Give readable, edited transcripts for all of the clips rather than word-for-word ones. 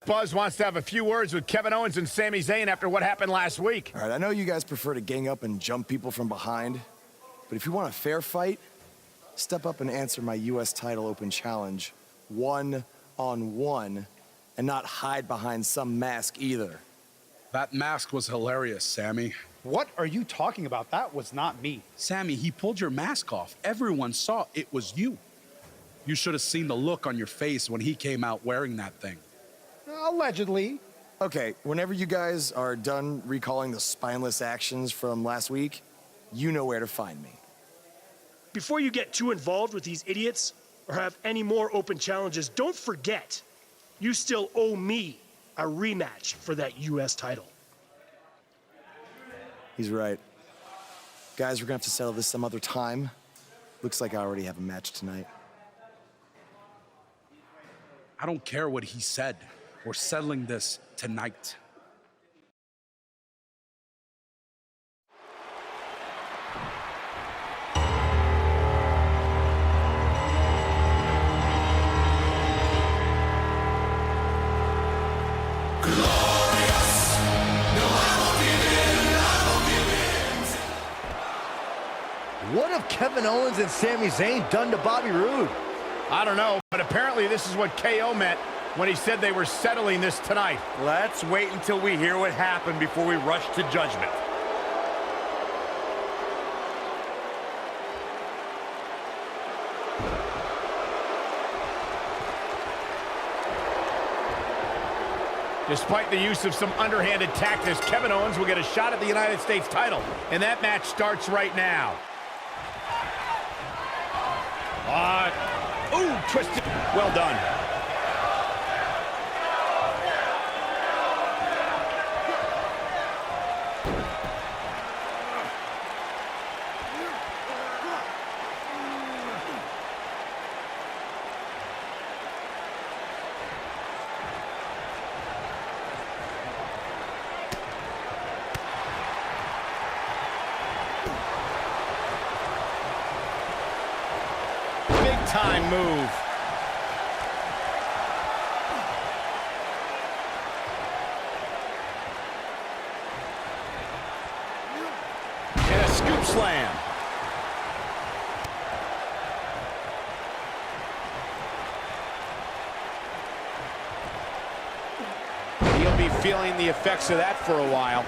Buzz wants to have a few words with Kevin Owens and Sami Zayn after what happened last week. All right, I know you guys prefer to gang up and jump people from behind, but if you want a fair fight, step up and answer my U.S. title open challenge one-on-one and not hide behind some mask either. That mask was hilarious, Sami. What are you talking about? That was not me. Sami, he pulled your mask off. Everyone saw it was you. You should have seen the look on your face when he came out wearing that thing. Allegedly. Okay, whenever you guys are done recalling the spineless actions from last week, you know where to find me. Before you get too involved with these idiots or have any more open challenges, don't forget, you still owe me a rematch for that U.S. title. He's right. Guys, we're gonna have to settle this some other time. Looks like I already have a match tonight. I don't care what he said. We're settling this tonight. What have Kevin Owens and Sami Zayn done to Bobby Roode? I don't know, but apparently this is what KO meant when he said they were settling this tonight. Let's wait until we hear what happened before we rush to judgment. Despite the use of some underhanded tactics, Kevin Owens will get a shot at the United States title, and that match starts right now. Ooh, twisted. Well done. Time move. And a scoop slam. He'll be feeling the effects of that for a while.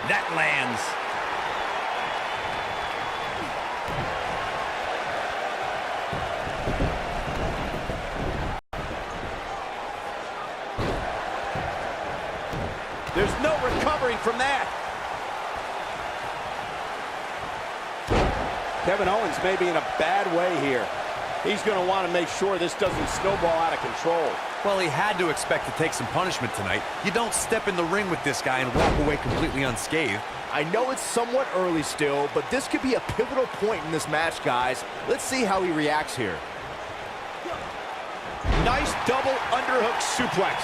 That lands. There's no recovering from that. Kevin Owens may be in a bad way here. He's going to want to make sure this doesn't snowball out of control. Well, he had to expect to take some punishment tonight. You don't step in the ring with this guy and walk away completely unscathed. I know it's somewhat early still, but this could be a pivotal point in this match, guys. Let's see how he reacts here. Nice double underhook suplex.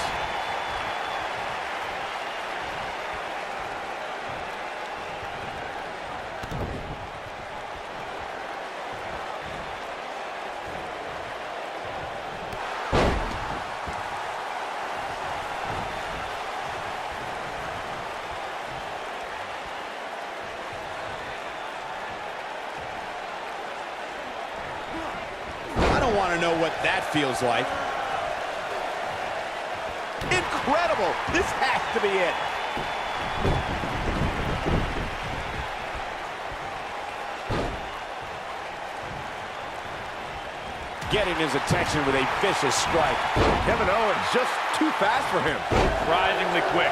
I want to know what that feels like. Incredible! This has to be it. Getting his attention with a vicious strike. Kevin Owens just too fast for him. Surprisingly quick.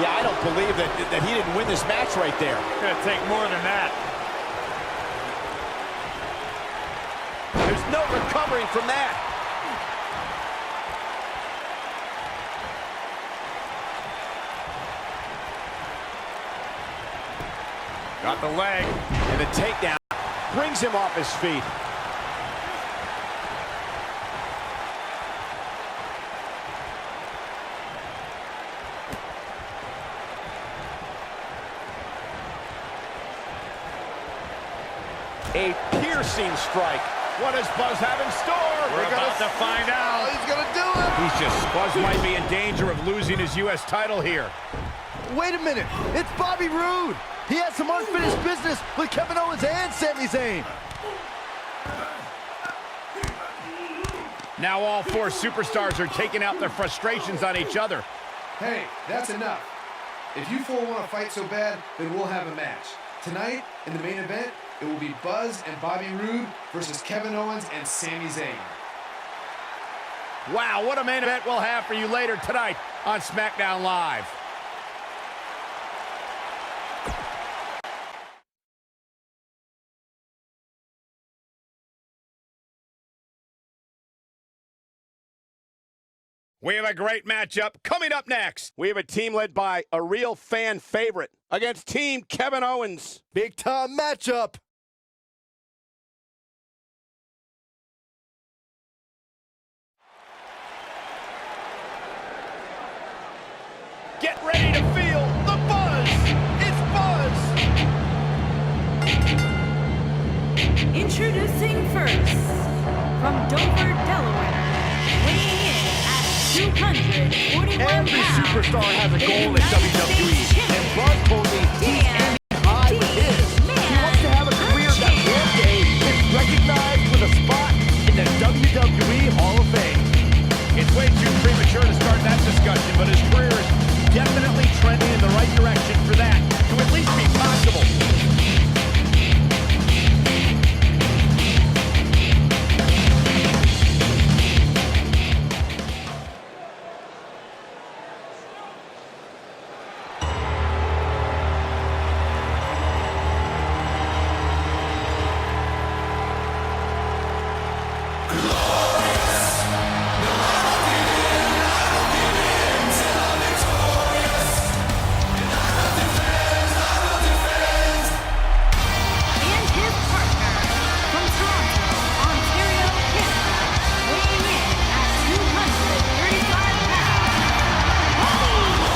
Yeah, I don't believe that he didn't win this match right there. It's gonna take more than that. There's no recovering from that. Got the leg, and the takedown brings him off his feet. A piercing strike. What does Buzz have in store? We're about to find out. He's gonna do it! Buzz might be in danger of losing his U.S. title here. Wait a minute, it's Bobby Roode. He has some unfinished business with Kevin Owens and Sami Zayn. Now all four superstars are taking out their frustrations on each other. Hey, that's enough. If you four want to fight so bad, then we'll have a match. Tonight, in the main event, it will be Buzz and Bobby Roode versus Kevin Owens and Sami Zayn. Wow, what a main event we'll have for you later tonight on SmackDown Live. We have a great matchup coming up next. We have a team led by a real fan favorite against Team Kevin Owens. Big time matchup. Get ready to feel the buzz. It's Buzz. Introducing first, from Dover, Delaware, weighing in at 241 Every pounds, superstar has a goal in United WWE, States and Buzz told me he's aiming high with his. He wants to have a career that one day is recognized with a spot in the WWE Hall of Fame. It's way too premature to start that discussion, but his career is definitely trending in the right direction for that to at least be possible. and his partner, from Toronto, Ontario, Canada, weighing in at 235 pounds, Bobby Roode.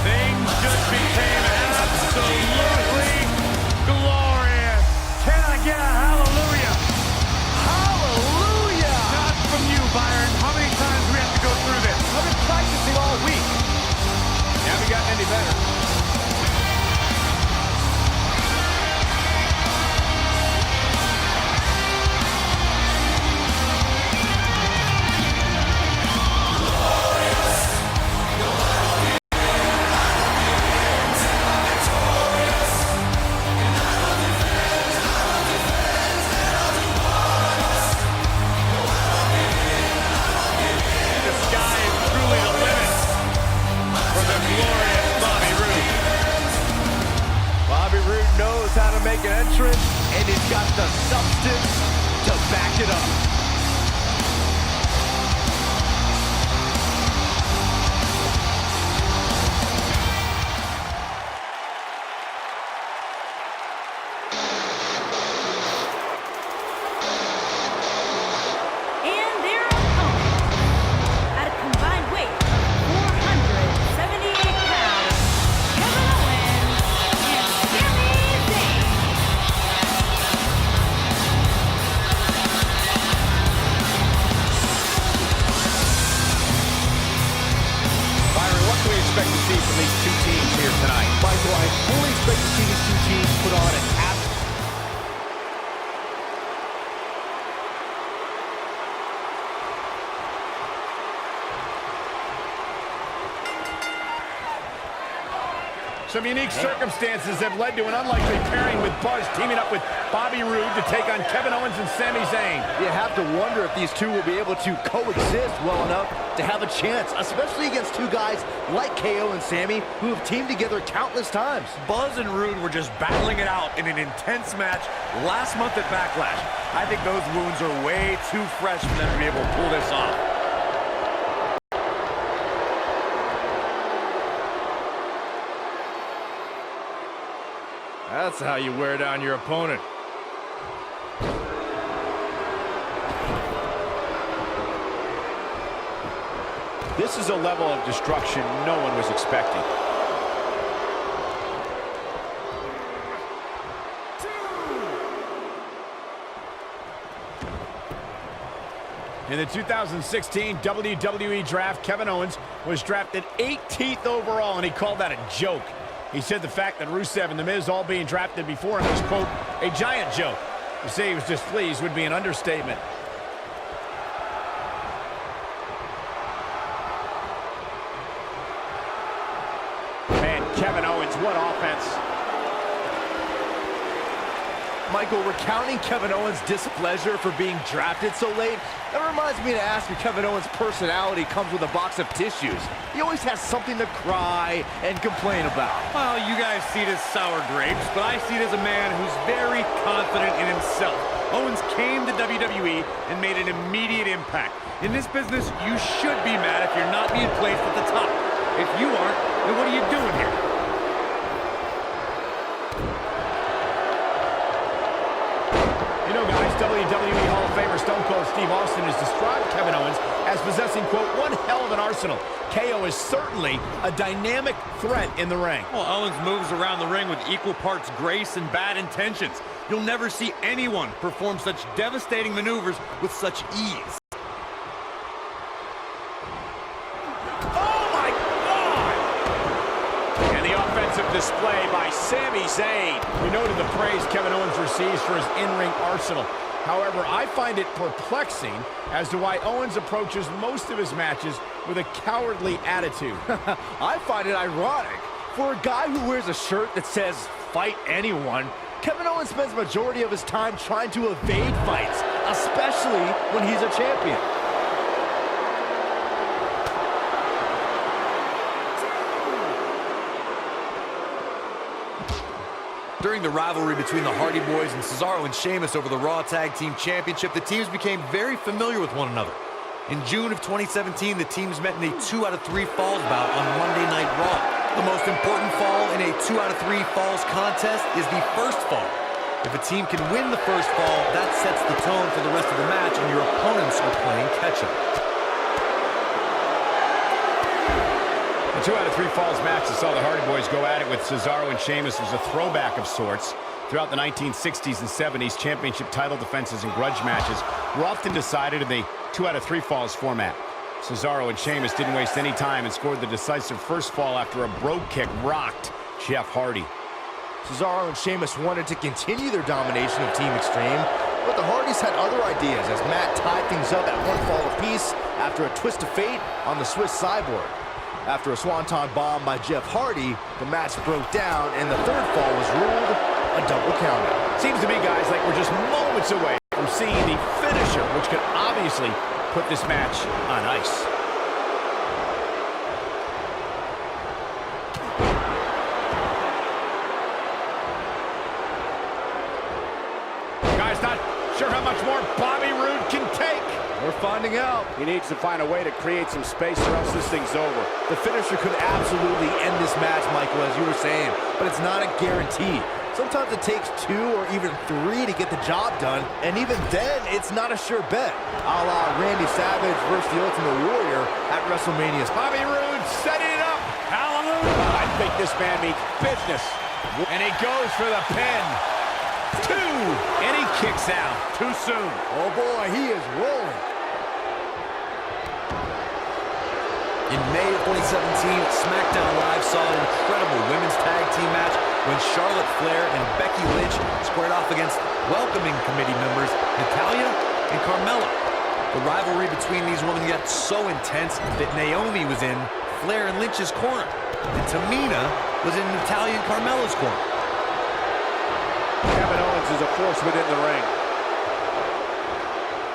Things just became absolutely glorious. Can I get a hallelujah? Hallelujah! Not from you, Byron. How many times do we have to go through this? I've been practicing all week. You haven't gotten any better. The sky is truly the limit for the glorious Bobby Roode. Bobby Roode knows how to make an entrance, and he's got the substance to back it up. And their opponent, at a combined weight of 478 pounds, Kevin Owens and Sami Zayn. Byron, what can we expect to see from these two teams here tonight? Michael, I fully expect to see these two teams put on an Some unique circumstances have led to an unlikely pairing with Buzz teaming up with Bobby Roode to take on Kevin Owens and Sami Zayn. You have to wonder if these two will be able to coexist well enough to have a chance, especially against two guys like KO and Sami, who have teamed together countless times. Buzz and Roode were just battling it out in an intense match last month at Backlash. I think those wounds are way too fresh for them to be able to pull this off. That's how you wear down your opponent. This is a level of destruction no one was expecting. In the 2016 WWE Draft, Kevin Owens was drafted 18th overall, and he called that a joke. He said the fact that Rusev and The Miz all being drafted before him was, quote, a giant joke. To say he was displeased would be an understatement. Man, Kevin Owens, what offense. Michael, recounting Kevin Owens' displeasure for being drafted so late, that reminds me to ask if Kevin Owens' personality comes with a box of tissues. He always has something to cry and complain about. Well, you guys see it as sour grapes, but I see it as a man who's very confident in himself. Owens came to WWE and made an immediate impact. In this business, you should be mad if you're not being placed at the top. If you aren't, then what are you doing here? You know, guys, WWE Hall of Famer Stone Cold Steve Austin has described Kevin Owens as possessing, quote, one hell of an arsenal. KO is certainly a dynamic threat in the ring. Well, Owens moves around the ring with equal parts grace and bad intentions. You'll never see anyone perform such devastating maneuvers with such ease. Display by Sami Zayn. We noted the praise Kevin Owens receives for his in-ring arsenal. However, I find it perplexing as to why Owens approaches most of his matches with a cowardly attitude. I find it ironic. For a guy who wears a shirt that says, fight anyone, Kevin Owens spends the majority of his time trying to evade fights, especially when he's a champion. During the rivalry between the Hardy Boys and Cesaro and Sheamus over the Raw Tag Team Championship, the teams became very familiar with one another. In June of 2017, the teams met in a 2 out of 3 falls bout on Monday Night Raw. The most important fall in a 2 out of 3 falls contest is the first fall. If a team can win the first fall, that sets the tone for the rest of the match, and your opponents are playing catch-up. The 2 out of 3 falls match that saw the Hardy Boys go at it with Cesaro and Sheamus was a throwback of sorts. Throughout the 1960s and 70s, championship title defenses and grudge matches were often decided in the 2 out of 3 falls format. Cesaro and Sheamus didn't waste any time and scored the decisive first fall after a brogue kick rocked Jeff Hardy. Cesaro and Sheamus wanted to continue their domination of Team Extreme, but the Hardys had other ideas as Matt tied things up at 1 fall apiece after a twist of fate on the Swiss Cyborg. After a swanton bomb by Jeff Hardy, the match broke down and the third fall was ruled a double countout. Seems to me, guys, like we're just moments away from seeing the finisher, which could obviously put this match on ice. Guys, not sure how much more Bobby Roode can take. We're finding out. He needs to find a way to create some space or else this thing's over. The finisher could absolutely end this match, Michael, as you were saying, but it's not a guarantee. Sometimes it takes 2 or even 3 to get the job done, and even then, it's not a sure bet. A la Randy Savage versus the Ultimate Warrior at WrestleMania. Bobby Roode setting it up. Hallelujah! I think this man means business. And he goes for the pin. 2, and he kicks out. Too soon. Oh boy, he is rolling. In May of 2017, SmackDown Live saw an incredible women's tag team match when Charlotte Flair and Becky Lynch squared off against welcoming committee members Natalya and Carmella. The rivalry between these women got so intense that Naomi was in Flair and Lynch's corner, and Tamina was in Natalya and Carmella's corner. Kevin Owens is a force within the ring.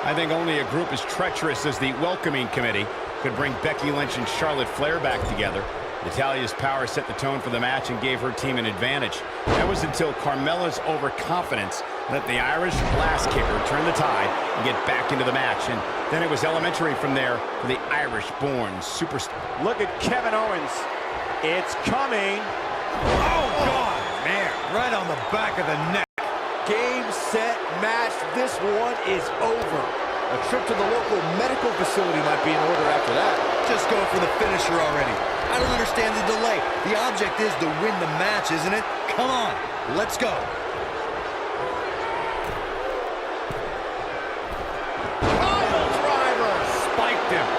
I think only a group as treacherous as the welcoming committee could bring Becky Lynch and Charlotte Flair back together. Natalya's power set the tone for the match and gave her team an advantage. That was until Carmella's overconfidence let the Irish blast kicker turn the tide and get back into the match. And then it was elementary from there for the Irish-born superstar. Look at Kevin Owens. It's coming. Oh, God! Man, right on the back of the neck. Game, set, match. This one is over. A trip to the local medical facility might be in order after that. Just go for the finisher already. I don't understand the delay. The object is to win the match, isn't it? Come on, let's go. Pile driver! Spiked him.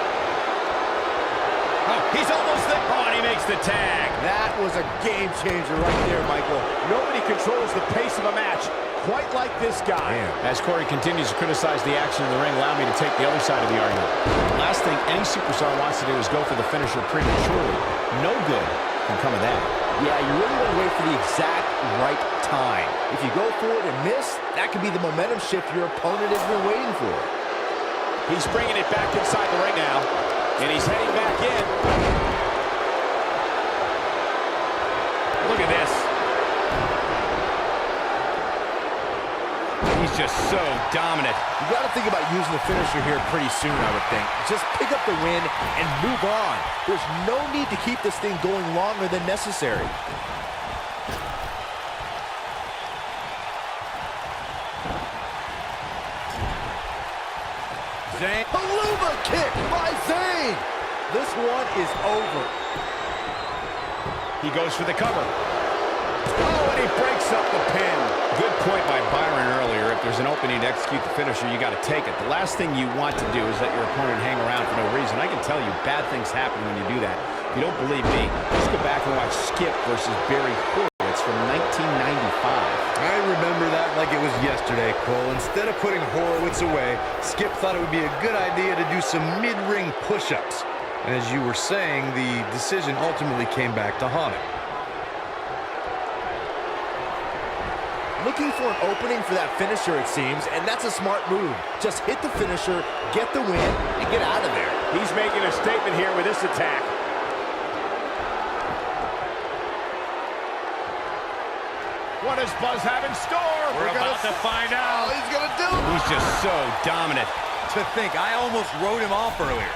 Oh, he's almost there. Oh, and he makes the tag. That was a game changer right there, Michael. Nobody controls the pace of a match quite like this guy. As Corey continues to criticize the action in the ring, allow me to take the other side of the argument. Last thing any superstar wants to do is go for the finisher prematurely. No good can come of that. Yeah, you really want to wait for the exact right time. If you go for it and miss, that could be the momentum shift your opponent has been waiting for. He's bringing it back inside the ring now, and he's heading back in. Look at this. He's just so dominant. You got to think about using the finisher here pretty soon, I would think. Just pick up the win and move on. There's no need to keep this thing going longer than necessary. Zayn. Haluva kick by Zayn. This one is over. He goes for the cover. Oh, and he breaks up the pin. Good point by Byron earlier. If there's an opening to execute the finisher, you got to take it. The last thing you want to do is let your opponent hang around for no reason. I can tell you, bad things happen when you do that. If you don't believe me, let's go back and watch Skip versus Barry Horowitz from 1995. I remember that like it was yesterday, Cole. Instead of putting Horowitz away, Skip thought it would be a good idea to do some mid-ring push-ups. And as you were saying, the decision ultimately came back to haunt him. Looking for an opening for that finisher, it seems, and that's a smart move. Just hit the finisher, get the win, and get out of there. He's making a statement here with this attack. What does Buzz have in store? We're about to find out. He's going to do it. He's just so dominant. To think, I almost wrote him off earlier.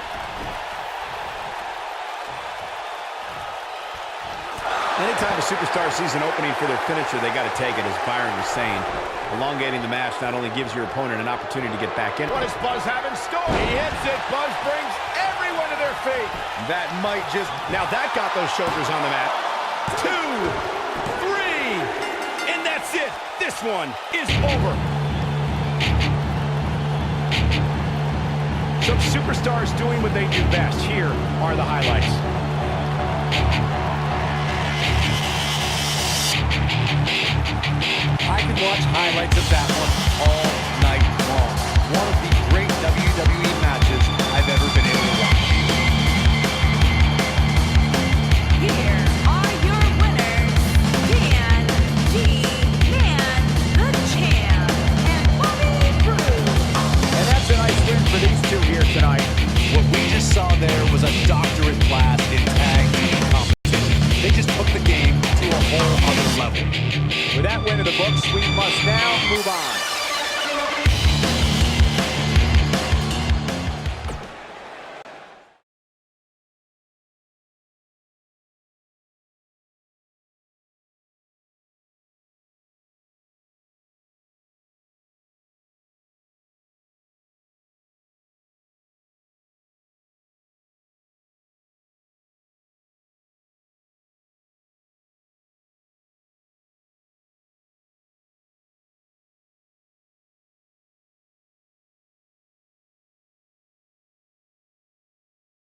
Anytime a superstar sees an opening for their finisher, they got to take it, as Byron was saying. Elongating the match not only gives your opponent an opportunity to get back in. What does Buzz have in store? He hits it. Buzz brings everyone to their feet. That might just... Now that got those shoulders on the mat. 2, 3, and that's it. This one is over. Some superstars doing what they do best. Here are the highlights. I could watch highlights of that one all